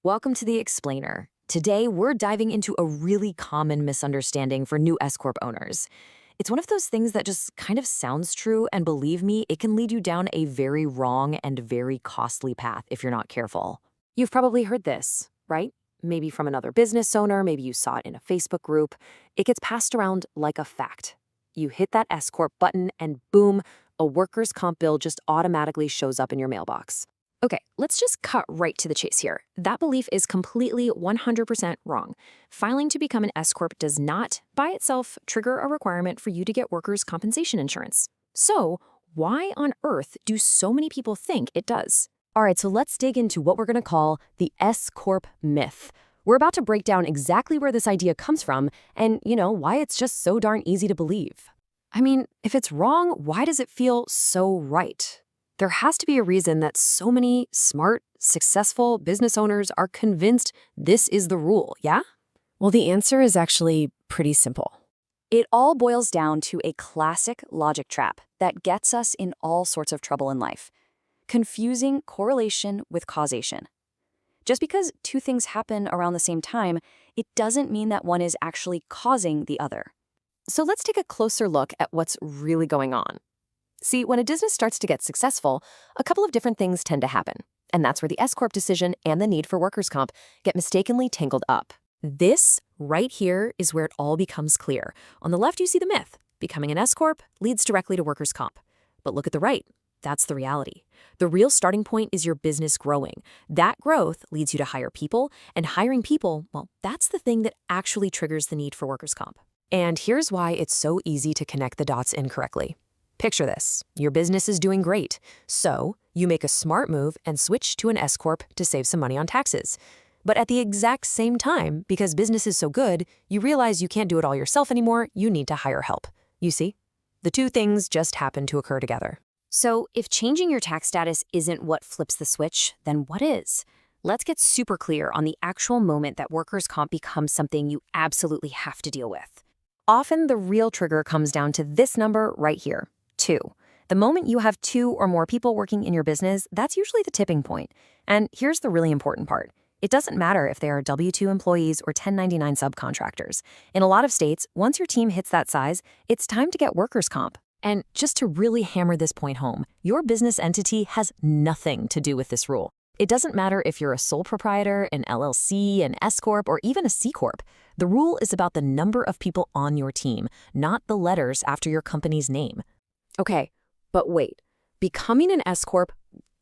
Welcome to The Explainer. Today, we're diving into a really common misunderstanding for new S-corp owners. It's one of those things that just kind of sounds true, and believe me, it can lead you down a very wrong and very costly path if you're not careful. You've probably heard this, right? Maybe from another business owner, maybe you saw it in a Facebook group. It gets passed around like a fact. You hit that S-corp button and boom, a workers' comp bill just automatically shows up in your mailbox. Okay, let's just cut right to the chase here. That belief is completely 100% wrong. Filing to become an S-corp does not, by itself, trigger a requirement for you to get workers' compensation insurance. So, why on earth do so many people think it does? All right, so let's dig into what we're going to call the S-corp myth. We're about to break down exactly where this idea comes from and, why it's just so darn easy to believe. I mean, if it's wrong, why does it feel so right? There has to be a reason that so many smart, successful business owners are convinced this is the rule, yeah? Well, the answer is actually pretty simple. It all boils down to a classic logic trap that gets us in all sorts of trouble in life: confusing correlation with causation. Just because two things happen around the same time, it doesn't mean that one is actually causing the other. So let's take a closer look at what's really going on. See, when a business starts to get successful, a couple of different things tend to happen. And that's where the S-corp decision and the need for workers' comp get mistakenly tangled up. This right here is where it all becomes clear. On the left, you see the myth. Becoming an S-corp leads directly to workers' comp. But look at the right. That's the reality. The real starting point is your business growing. That growth leads you to hire people, and hiring people, well, that's the thing that actually triggers the need for workers' comp. And here's why it's so easy to connect the dots incorrectly. Picture this. Your business is doing great. So you make a smart move and switch to an S-corp to save some money on taxes. But at the exact same time, because business is so good, you realize you can't do it all yourself anymore, you need to hire help. You see? The two things just happen to occur together. So if changing your tax status isn't what flips the switch, then what is? Let's get super clear on the actual moment that workers' comp becomes something you absolutely have to deal with. Often the real trigger comes down to this number right here. 2. The moment you have 2 or more people working in your business, that's usually the tipping point. And here's the really important part. It doesn't matter if they are W-2 employees or 1099 subcontractors. In a lot of states, once your team hits that size, it's time to get workers' comp. And just to really hammer this point home, your business entity has nothing to do with this rule. It doesn't matter if you're a sole proprietor, an LLC, an S-corp, or even a C-corp. The rule is about the number of people on your team, not the letters after your company's name. Okay, but wait. Becoming an S-corp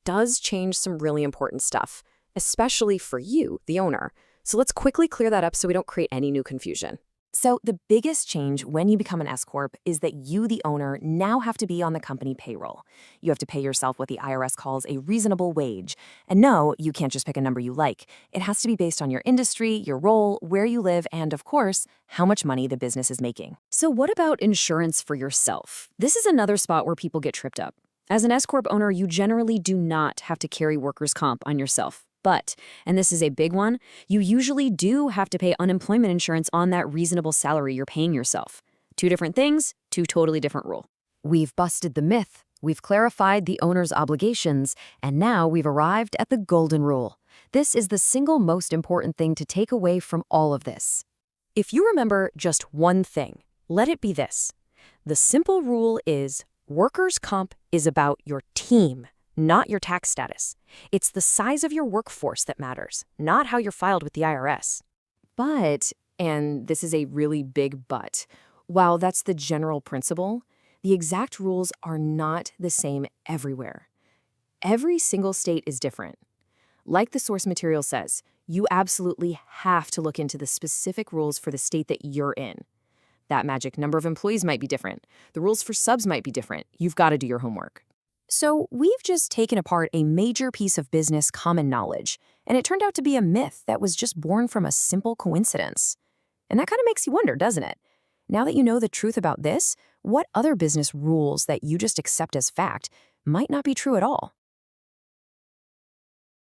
does change some really important stuff, especially for you, the owner. So let's quickly clear that up so we don't create any new confusion. So the biggest change when you become an S-corp is that you, the owner, now have to be on the company payroll. You have to pay yourself what the IRS calls a reasonable wage. And no, you can't just pick a number you like. It has to be based on your industry, your role, where you live, and of course, how much money the business is making. So what about insurance for yourself? This is another spot where people get tripped up. As an S-corp owner, you generally do not have to carry workers' comp on yourself. But, and this is a big one, you usually do have to pay unemployment insurance on that reasonable salary you're paying yourself. Two different things, two totally different rules. We've busted the myth, we've clarified the owner's obligations, and now we've arrived at the golden rule. This is the single most important thing to take away from all of this. If you remember just one thing, let it be this. The simple rule is workers' comp is about your team, not your tax status. It's the size of your workforce that matters, not how you're filed with the IRS. But, and this is a really big but, while that's the general principle, the exact rules are not the same everywhere. Every single state is different. Like the source material says, you absolutely have to look into the specific rules for the state that you're in. That magic number of employees might be different. The rules for subs might be different. You've got to do your homework. So we've just taken apart a major piece of business common knowledge, and it turned out to be a myth that was just born from a simple coincidence. And that kind of makes you wonder, doesn't it? Now that you know the truth about this, what other business rules that you just accept as fact might not be true at all?